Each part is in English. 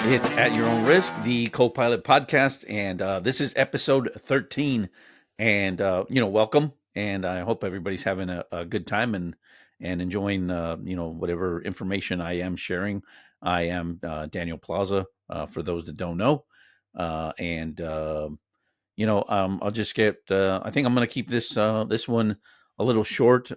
It's At Your Own Risk, the co-pilot podcast, and this is episode 13. And welcome. And I hope everybody's having a good time and enjoying whatever information I am sharing. I am Daniel Plaza, for those that don't know, and I'll just get. I think I'm going to keep this one a little short.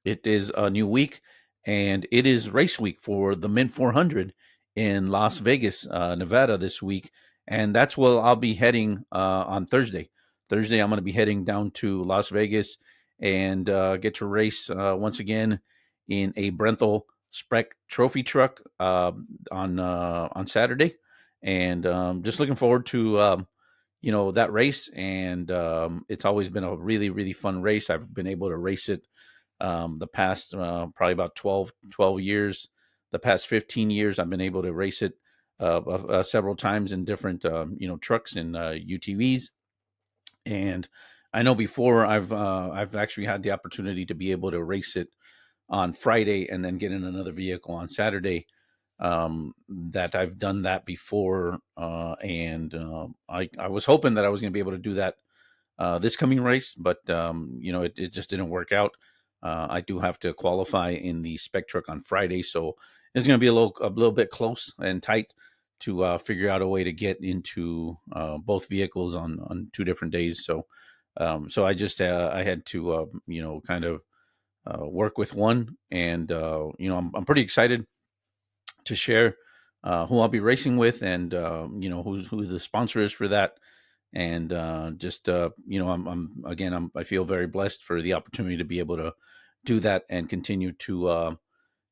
It is a new week, and it is race week for the Mint 400 in Las Vegas, Nevada this week, and that's where I'll be heading on Thursday. Thursday, I'm going to be heading down to Las Vegas and get to race once again in a Brenthel Sprech Trophy truck on Saturday, and just looking forward to that race. And it's always been a really, really fun race. I've been able to race it the past probably about 12 years. The past 15 years, I've been able to race it several times in different trucks and UTVs. And I know before I've actually had the opportunity to be able to race it on Friday and then get in another vehicle on Saturday. That I've done that before, and I was hoping that I was going to be able to do that this coming race, but it just didn't work out. I do have to qualify in the spec truck on Friday, so it's going to be a little bit close and tight to figure out a way to get into both vehicles on 2 different days. So I had to kind of work with one, and I'm pretty excited to share who I'll be racing with, and who the sponsor is for that. And just I feel very blessed for the opportunity to be able to do that and continue to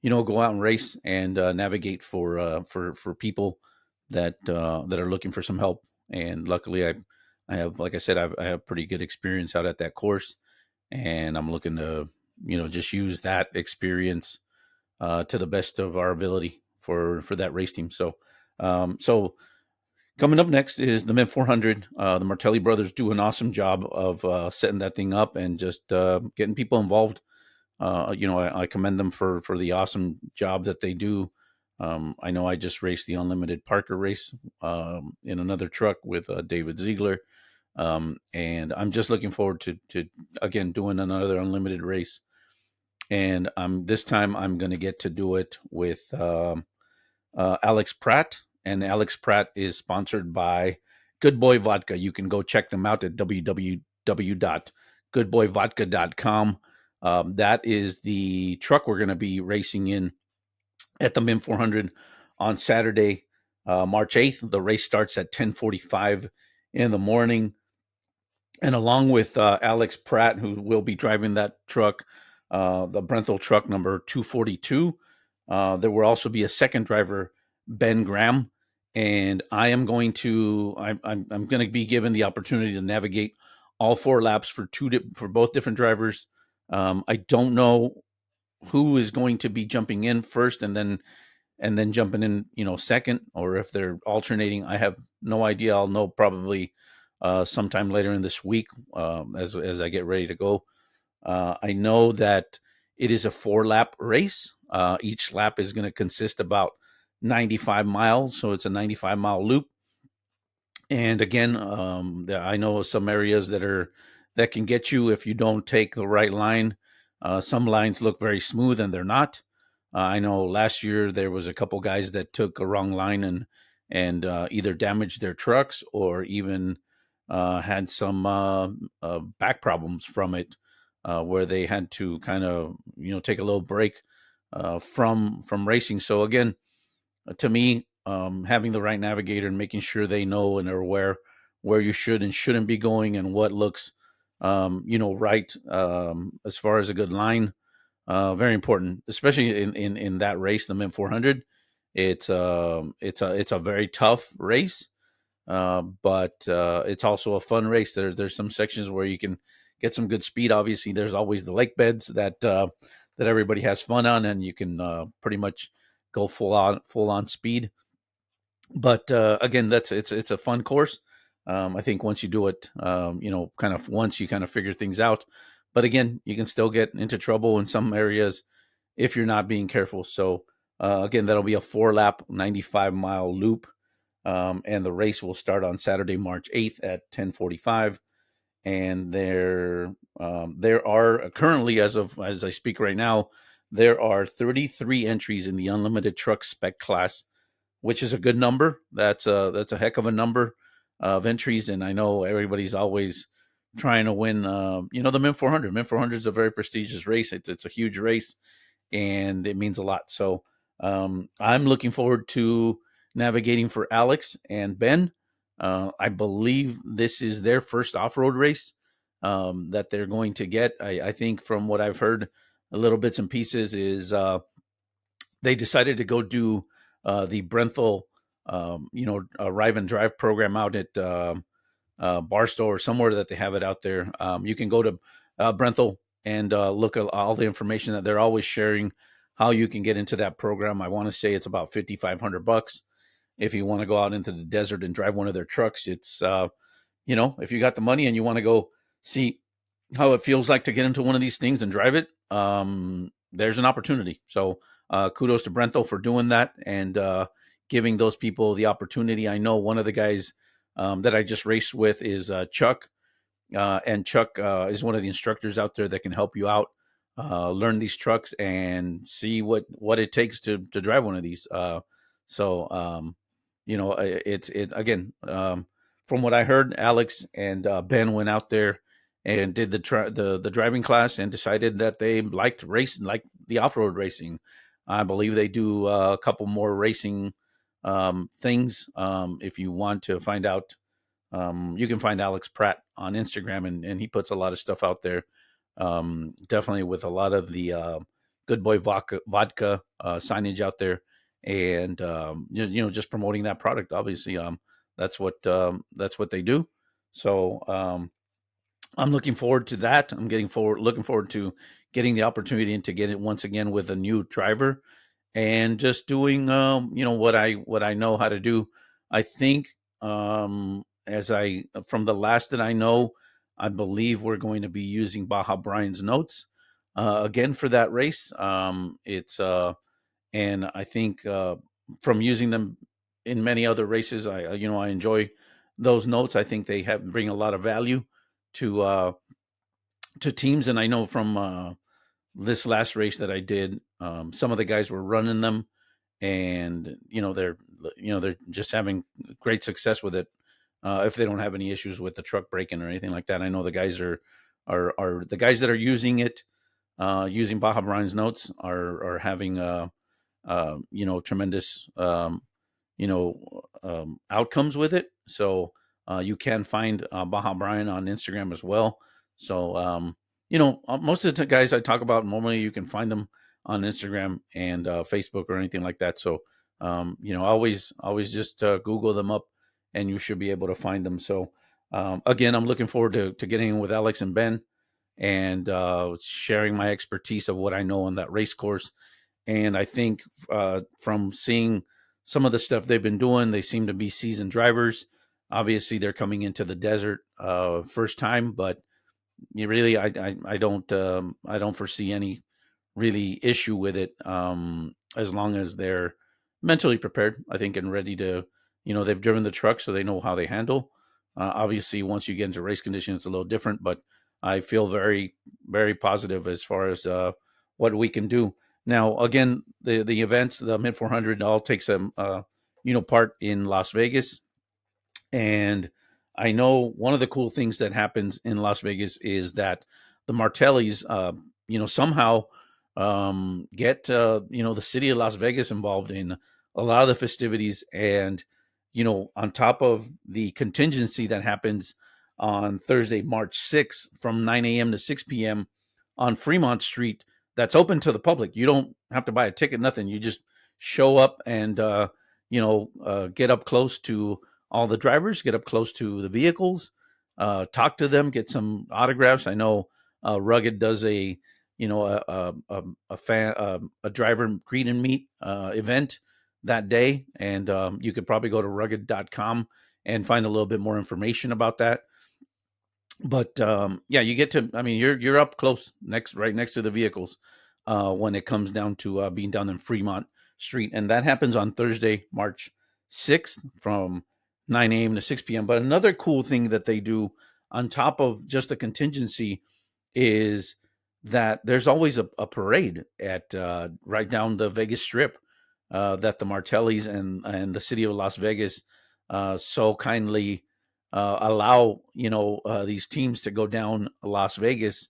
go out and race and navigate for people that are looking for some help. And luckily, I have, like I said, I have pretty good experience out at that course, and I'm looking to just use that experience to the best of our ability for that race team. So coming up next is the Mint 400. The Martelli brothers do an awesome job of setting that thing up and just getting people involved. I commend them for the awesome job that they do. I know I just raced the Unlimited Parker race in another truck with David Ziegler, and I'm just looking forward to again doing another Unlimited race. And this time I'm going to get to do it with Alex Pratt, and Alex Pratt is sponsored by Good Boy Vodka. You can go check them out at www.goodboyvodka.com. That is the truck we're going to be racing in at the Mint 400 on Saturday, March 8th. The race starts at 10:45 in the morning. And along with Alex Pratt, who will be driving that truck, the Brenthel truck number 242, there will also be a second driver, Ben Graham, and I'm going to be given the opportunity to navigate all 4 laps for both different drivers. I don't know who is going to be jumping in first and then jumping in, second, or if they're alternating. I have no idea. I'll know probably sometime later in this week, as I get ready to go. I know that it is a 4-lap race. Each lap is going to consist about 95 miles, so it's a 95-mile loop. And again, I know some areas that can get you if you don't take the right line. Some lines look very smooth, and they're not. I know last year there was a couple guys that took a wrong line and either damaged their trucks or even had some back problems from it, where they had to kind of take a little break from racing. So again, to me, having the right navigator and making sure they know and are aware where you should and shouldn't be going and what looks right, as far as a good line, very important, especially in that race, the Mint 400. It's a very tough race, but it's also a fun race. There's some sections where you can get some good speed. Obviously, there's always the lake beds that everybody has fun on, and you can pretty much go full on speed. But again, it's a fun course. I think once you do it, once you kind of figure things out. But again, you can still get into trouble in some areas if you're not being careful. So Again, that'll be a 4-lap, 95-mile loop, and the race will start on Saturday, March 8th at 10:45. And there are currently, as I speak right now, there are 33 entries in the unlimited truck spec class, which is a good number. That's a heck of a number of entries, and I know everybody's always trying to win. The Mint 400. Mint 400 is a very prestigious race. It's a huge race, and it means a lot. So I'm looking forward to navigating for Alex and Ben. I believe this is their first off-road race that they're going to get. I think from what I've heard, a little bits and pieces is they decided to go do the Brenthel, Arrive and Drive program out at Barstow or somewhere that they have it out there. You can go to Brenthel and look at all the information that they're always sharing, how you can get into that program. I want to say it's about $5,500 if you want to go out into the desert and drive one of their trucks. It's if you got the money and you want to go see how it feels like to get into one of these things and drive it, there's an opportunity. So kudos to Brenthel for doing that and giving those people the opportunity. I know one of the guys that I just raced with is Chuck, and Chuck is one of the instructors out there that can help you out, learn these trucks and see what it takes to drive one of these. It's again, from what I heard, Alex and Ben went out there and did the driving class and decided that they liked racing, like the off road racing. I believe they do a couple more racing things. If you want to find out, you can find Alex Pratt on Instagram, and he puts a lot of stuff out there. Definitely with a lot of the Good Boy vodka signage out there, and just promoting that product. Obviously, that's what they do. So I'm looking forward to that. Looking forward to getting the opportunity to get it once again with a new driver, and just doing what I know how to do. I think as I from the last that I know, I believe we're going to be using Baja Brian's notes again for that race. It's and I think from using them in many other races, I enjoy those notes. I think they bring a lot of value to teams, and I know from this last race that I did, some of the guys were running them, and they're just having great success with it. If they don't have any issues with the truck braking or anything like that, I know the guys are the guys that are using it, using Baja Brian's notes are having tremendous outcomes with it. So you can find Baja Brian on Instagram as well. So most of the guys I talk about normally you can find them on Instagram and Facebook or anything like that. So always just Google them up, and you should be able to find them. So again, I'm looking forward to getting in with Alex and Ben and sharing my expertise of what I know on that race course. And I think from seeing some of the stuff they've been doing, they seem to be seasoned drivers. Obviously, they're coming into the desert first time, but I don't foresee any really issue with it, as long as they're mentally prepared, I think, and ready to, they've driven the truck, so they know how they handle. Obviously, once you get into race conditions, it's a little different, but I feel very, very positive as far as what we can do. Now, again, the events, the Mint 400, all takes part in Las Vegas, and I know one of the cool things that happens in Las Vegas is that the Martellis, somehow get the city of Las Vegas involved in a lot of the festivities, and on top of the contingency that happens on Thursday, March 6th from 9 a.m. to 6 p.m. on Fremont Street, that's open to the public. You don't have to buy a ticket, nothing. You just show up and get up close to all the drivers, get up close to the vehicles, talk to them, get some autographs. I know Rugged does a a driver greet and meet event that day, and you could probably go to rugged.com and find a little bit more information about that. But you get to, I mean, you're up close right next to the vehicles when it comes down to being down in Fremont Street, and that happens on Thursday, March 6th from 9 a.m. to 6 p.m. But another cool thing that they do on top of just the contingency is that there's always a parade at right down the Vegas Strip that the Martellis and the city of Las Vegas so kindly allow these teams to go down Las Vegas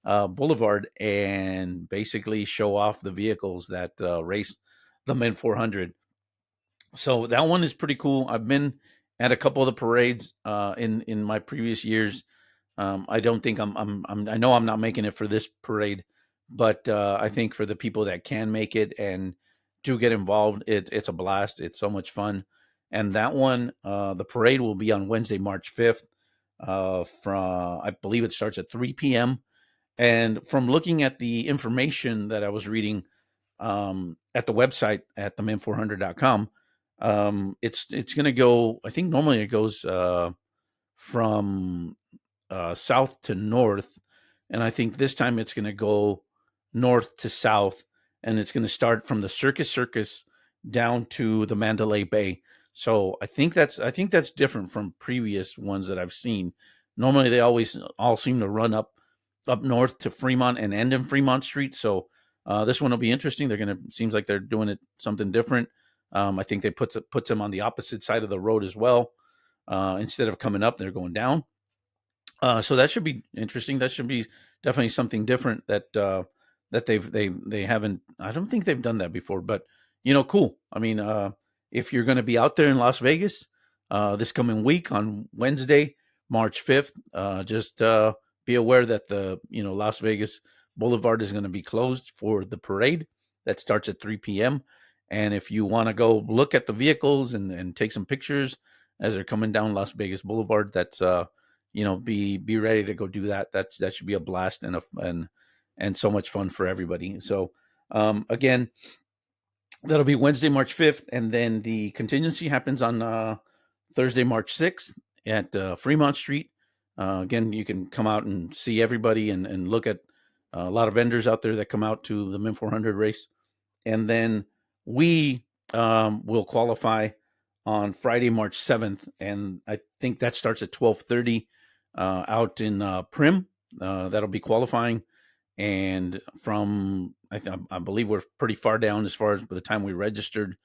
Boulevard and basically show off the vehicles that race the Men 400. So that one is pretty cool. I've been at a couple of the parades in my previous years. I don't think I know I'm not making it for this parade, but I think for the people that can make it and do get involved, it's a blast. It's so much fun. And that one, the parade will be on Wednesday, March 5th. From I believe it starts at 3 p.m. And from looking at the information that I was reading at the website at themen400.com, it's going to go. I think normally it goes from south to north, and I think this time it's going to go north to south, and it's going to start from the Circus down to the Mandalay Bay. So I think that's different from previous ones that I've seen. Normally they always all seem to run up north to Fremont and end in Fremont Street. So this one will be interesting. They're gonna seems like they're doing it something different. I think they puts them on the opposite side of the road as well. Instead of coming up, they're going down. So that should be interesting. That should be definitely something different that they haven't. I don't think they've done that before, but cool. I mean, if you're going to be out there in Las Vegas this coming week on Wednesday, March 5th, just be aware that the Las Vegas Boulevard is going to be closed for the parade that starts at 3 p.m. And if you want to go look at the vehicles and take some pictures as they're coming down Las Vegas Boulevard, that's be ready to go do that. That should be a blast and so much fun for everybody. So again, that'll be Wednesday, March 5th, and then the contingency happens on Thursday, March 6th at Fremont Street. Again, you can come out and see everybody and look at a lot of vendors out there that come out to the Men 400 race. And then we will qualify on Friday, March 7th, and I think that starts at 12:30 out in Prim. That'll be qualifying, and from I believe we're pretty far down as far as by the time we registered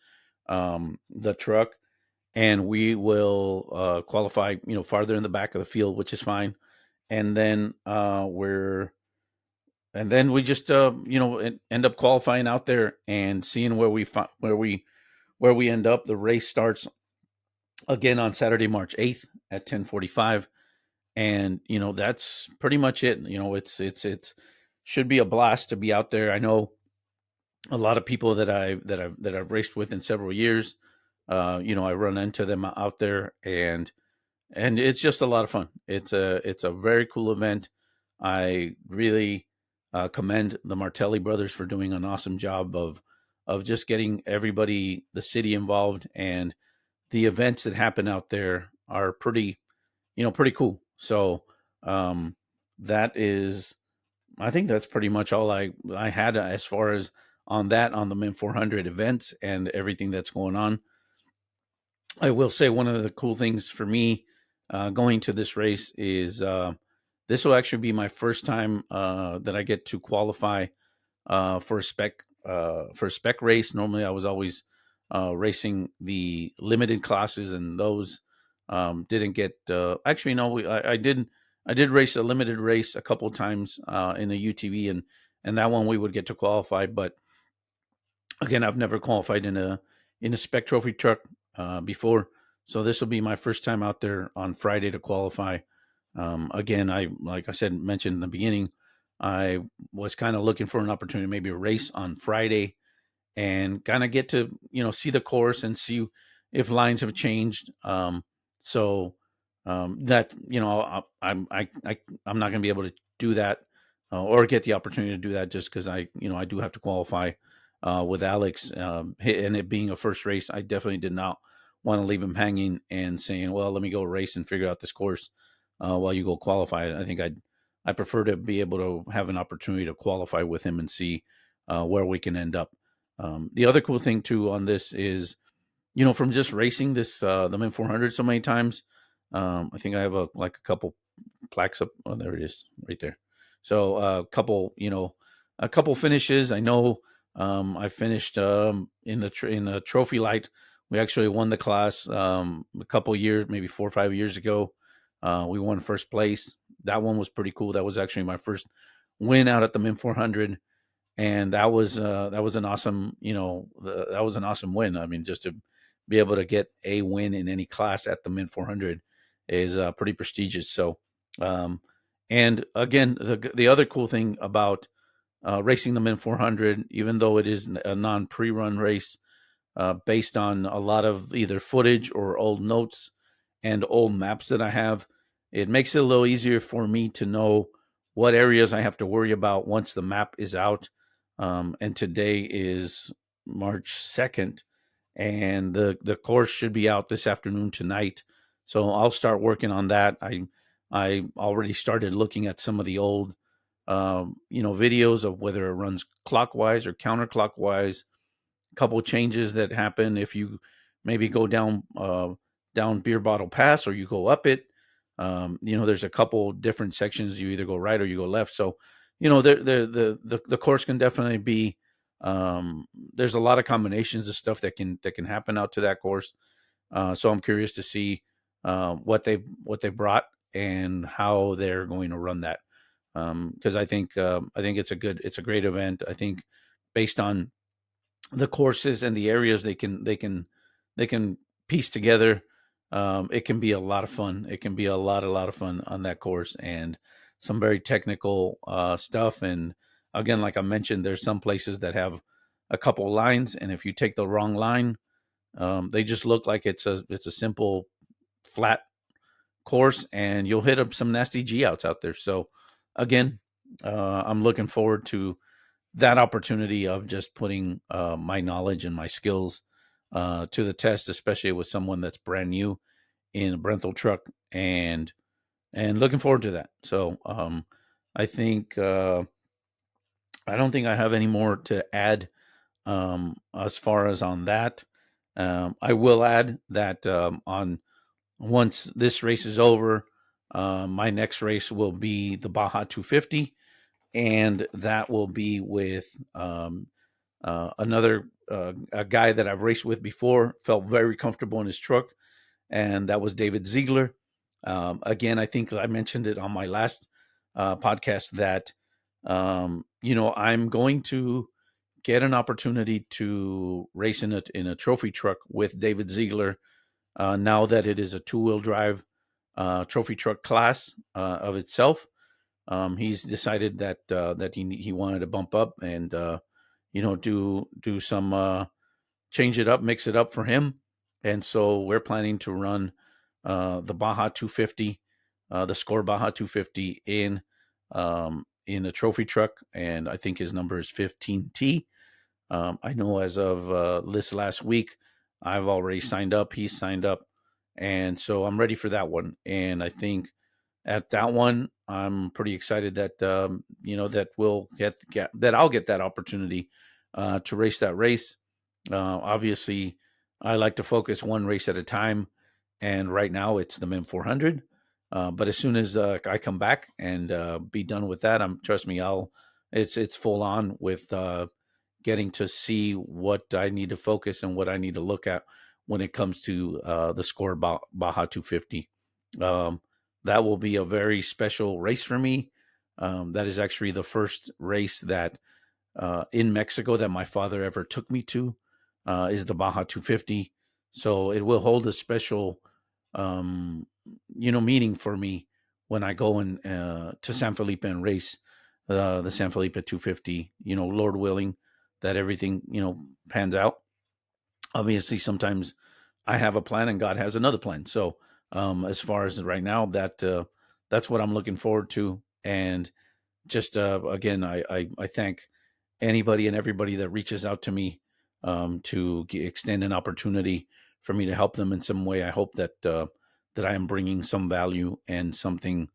the truck, and we will qualify, farther in the back of the field, which is fine. And then we just end up qualifying out there and seeing where we end up. The race starts again on Saturday, March 8th at 10:45, and that's pretty much it. It's should be a blast to be out there. I know a lot of people that I've raced with in several years. I run into them out there, and it's just a lot of fun. It's a very cool event. I really commend the Martelli brothers for doing an awesome job of just getting everybody, the city involved, and the events that happen out there are pretty cool. So that is, I think that's pretty much all I had as far as on the Men 400 events and everything that's going on. I will say one of the cool things for me going to this race is this will actually be my first time that I get to qualify for a spec race. Normally, I was always racing the limited classes, and those didn't get. Actually, no, I did race a limited race a couple of times in the UTV, and that one we would get to qualify. But again, I've never qualified in a spec trophy truck before, so this will be my first time out there on Friday to qualify. Again, like I said, mentioned in the beginning, I was kind of looking for an opportunity, maybe a race on Friday, and kind of get to see the course and see if lines have changed. So that I'm not going to be able to do that or get the opportunity to do that just because I do have to qualify with Alex, and it being a first race. I definitely did not want to leave him hanging and saying, well, let me go race and figure out this course while you go qualify. I think I prefer to be able to have an opportunity to qualify with him and see where we can end up. The other cool thing too on this is, from just racing this the Mint 400 so many times, I think I have a couple plaques up. Oh, there it is, right there. So a couple finishes. I know I finished in the trophy light. We actually won the class a couple years, maybe 4 or 5 years ago. We won first place. That one was pretty cool. That was actually my first win out at the Mint 400, and that was an awesome, that was an awesome win. I mean, just to be able to get a win in any class at the Mint 400 is pretty prestigious. So, um, and again, the other cool thing about racing the Mint 400, even though it is a non pre-run race, based on a lot of either footage or old notes and old maps that I have, it makes it a little easier for me to know what areas I have to worry about once the map is out. And today is March 2nd, and the course should be out this afternoon tonight. So I'll start working on that. I already started looking at some of the old videos of whether it runs clockwise or counterclockwise. Couple changes that happen if you maybe go down Beer Bottle Pass or you go up it. There's a couple different sections. You either go right or you go left. So, the course can definitely be. There's a lot of combinations of stuff that can happen out to that course. So I'm curious to see what they brought and how they're going to run that. Because I think it's a great event. I think based on the courses and the areas they can piece together. It can be a lot of fun. It can be a lot of fun on that course, and some very technical stuff. And again, like I mentioned, there's some places that have a couple lines, and if you take the wrong line, they just look like it's a simple flat course, and you'll hit up some nasty G outs out there. So again, I'm looking forward to that opportunity of just putting my knowledge and my skills to the test, especially with someone that's brand new in a Brenthel truck, and looking forward to that. So I think I don't think I have any more to add as far as on that. I will add that on once this race is over, my next race will be the Baja 250, and that will be with another a guy that I've raced with before. Felt very comfortable in his truck, and that was David Ziegler. Again, I think I mentioned it on my last podcast that I'm going to get an opportunity to race in a trophy truck with David Ziegler. Now that it is a two-wheel drive trophy truck class of itself, he's decided that he wanted to bump up and do some change it up, mix it up for him. And so we're planning to run the Baja 250, the Score Baja 250 in a trophy truck, and I think his number is 15T. I know as of this last week, I've already signed up. He's signed up, and so I'm ready for that one. And I think at that one, I'm pretty excited that that we'll get that I'll get that opportunity to race that race. Obviously, I like to focus one race at a time, and right now it's the Mint 400. But as soon as I come back and be done with that, trust me, it's full on with getting to see what I need to focus and what I need to look at when it comes to the Score Baja 250. That will be a very special race for me. That is actually the first race that in Mexico that my father ever took me to, is the Baja 250. So it will hold a special, meaning for me when I go to San Felipe and race the San Felipe 250. Lord willing, that everything pans out. Obviously, sometimes I have a plan and God has another plan. So as far as right now, that's what I'm looking forward to. And just again, I thank anybody and everybody that reaches out to me to extend an opportunity for me to help them in some way. I hope that I am bringing some value and something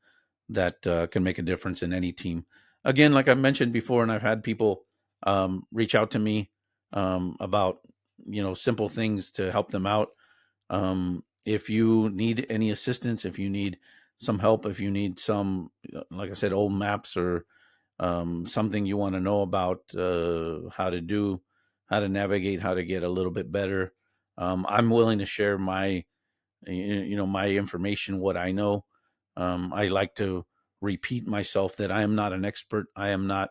that can make a difference in any team. Again, like I mentioned before, and I've had people reach out to me about simple things to help them out. If you need any assistance, if you need some help, if you need some, like I said, old maps or something you want to know about, how to do, how to navigate, how to get a little bit better, I'm willing to share my my information, what I know. I like to repeat myself that I am not an expert. I am not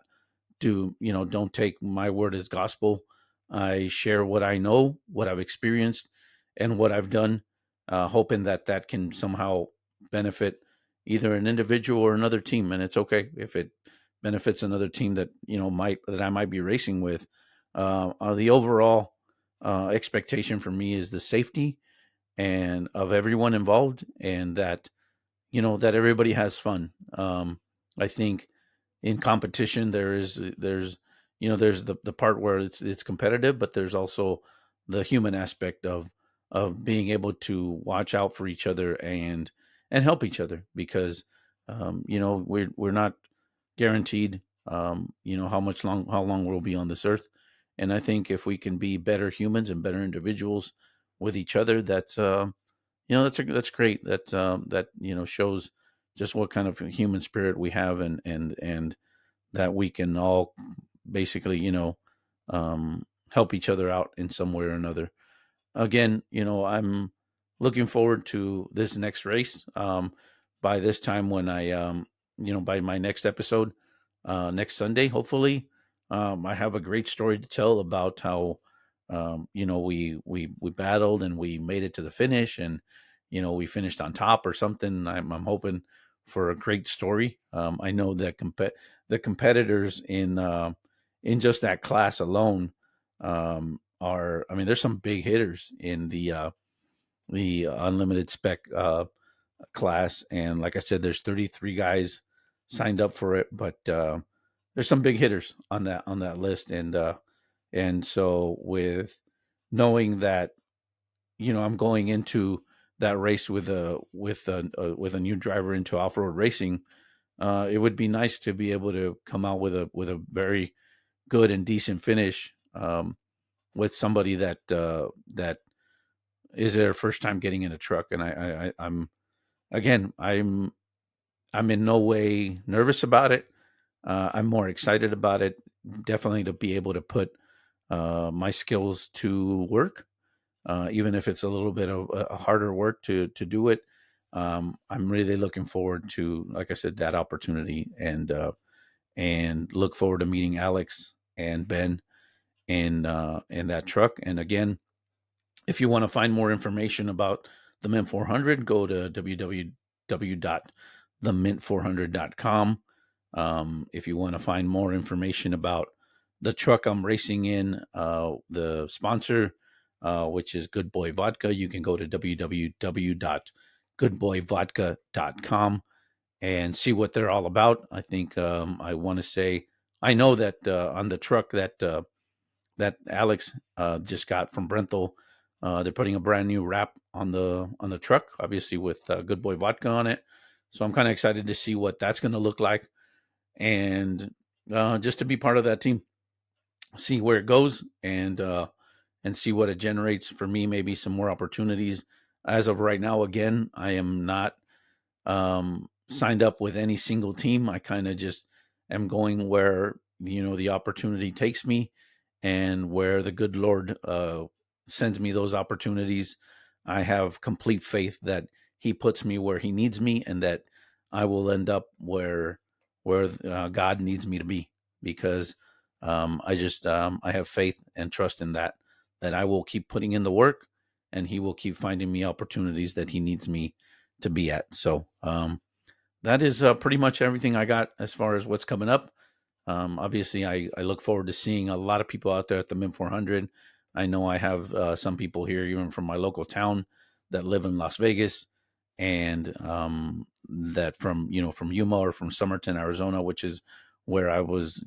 don't take my word as gospel. I share what I know, what I've experienced, and what I've done, hoping that that can somehow benefit either an individual or another team. And it's okay if it benefits another team that might that I might be racing with. The overall expectation for me is the safety and of everyone involved, and that that everybody has fun. I think in competition there's there's the part where it's competitive, but there's also the human aspect of being able to watch out for each other and help each other, because we're not guaranteed how long we'll be on this earth. And I think if we can be better humans and better individuals with each other, that's that's great. That shows just what kind of human spirit we have, and that we can all basically help each other out in some way or another. Again, I'm looking forward to this next race. By this time, when I by my next episode, next Sunday, hopefully, I have a great story to tell about how we battled and we made it to the finish, and we finished on top or something. I'm hoping for a great story. I know that the competitors in just that class alone are, I mean, there's some big hitters in the unlimited spec class, and like I said, there's 33 guys signed up for it, but there's some big hitters on that list. And so with knowing that I'm going into that race with a new driver into off-road racing, it would be nice to be able to come out with a very good and decent finish, with somebody that is their first time getting in a truck. And I'm again, I'm in no way nervous about it. I'm more excited about it, definitely, to be able to put my skills to work, even if it's a little bit of a harder work to do it. I'm really looking forward to, like I said, that opportunity, and look forward to meeting Alex and Ben in that truck. And again, if you want to find more information about the Mint 400, go to www.themint400.com. If you want to find more information about the truck I'm racing in, the sponsor, which is Good Boy Vodka, you can go to www.goodboyvodka.com and see what they're all about. I think I want to say, I know that on the truck that Alex just got from Brenthel, they're putting a brand new wrap on the truck, obviously with Good Boy Vodka on it. So I'm kind of excited to see what that's going to look like, and just to be part of that team, see where it goes, and see what it generates for me. Maybe some more opportunities. As of right now, again, I am not signed up with any single team. I kind of just am going where the opportunity takes me, and where the good Lord sends me those opportunities. I have complete faith that He puts me where He needs me, and that I will end up where God needs me to be, because I have faith and trust in that I will keep putting in the work, and He will keep finding me opportunities that He needs me to be at. So that is pretty much everything I got as far as what's coming up. Obviously, I look forward to seeing a lot of people out there at the Mint 400. I know I have some people here, even from my local town, that live in Las Vegas, and that from Yuma or from Somerton, Arizona, which is where I was,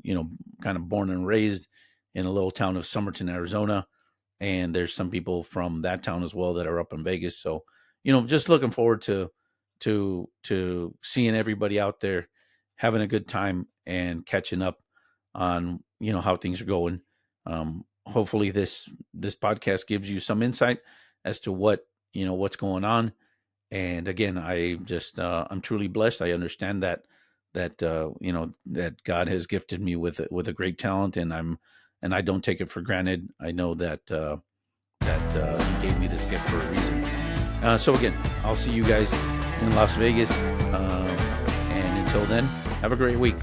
kind of born and raised, in a little town of Somerton, Arizona. And there's some people from that town as well that are up in Vegas. So, just looking forward to seeing everybody out there having a good time and catching up on how things are going. hopefully this podcast gives you some insight as to what's going on. And again, I'm truly blessed. I understand that God has gifted me with a great talent, and I don't take it for granted. I know that He gave me this gift for a reason. So again, I'll see you guys in Las Vegas. And until then, have a great week.